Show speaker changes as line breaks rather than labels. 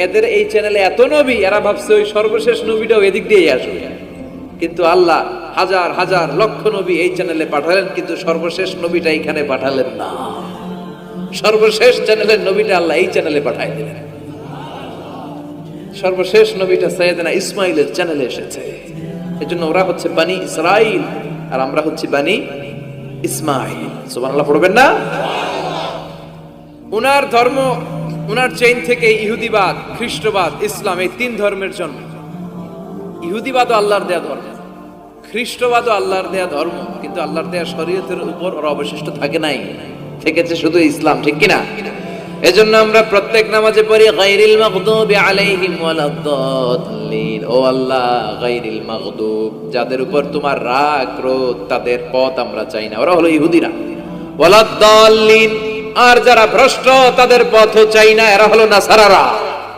এদের এই চ্যানেলে এত নবী, এরা ভাবছে ওই সর্বশেষ নবীটাও এদিক দিয়েই আসবে, কিন্তু আল্লাহ হাজার হাজার লক্ষ নবী এই চ্যানেলে পাঠালেন, কিন্তু সর্বশেষ নবীটা এখানে পাঠালেন না। সর্বশেষ চ্যানেলের নবীটা আল্লাহ এই চ্যানেলে পাঠাই দিলেন। সর্বশেষ নবীটা সাইয়েদনা ইসমাইলের চ্যানেলে এসেছে। এজন্য ওরা হচ্ছে বানি ইসরাইল আর আমরা হচ্ছে বানি ইসমাইল। সুবহানাল্লাহ পড়বেন না? উনার ধর্ম, উনার চেইন থেকে ইহুদিবাদ, খ্রিস্টবাদ, ইসলাম, এই তিন ধর্মের জন্ম। ইহুদিবাদও আল্লাহর দেয়া ধর্ম, খ্রিস্টবাদও আল্লাহর দেয়া ধর্ম, কিন্তু আল্লাহর দেয়া শরীয়তের উপর ওরা অবশিষ্ট থাকে নাই, থেকেছে শুধু ইসলাম। ঠিক কিনা? এজন্য আমরা প্রত্যেক নামাজে পড়ি গায়রিল মাগদুবি আলাইহিম ওয়ালাদ-দাল্লিন। ও আল্লাহ, গায়রিল মাগদুব, যাদের উপর তোমার রাগ ক্রোধ, তাদের পথ আমরা চাই না, ওরা হলো ইহুদিরা। ওয়ালাদ-দাল্লিন, আর যারা ভ্রষ্ট তাদের পথও চাই না, এরা হলো নাসারারা।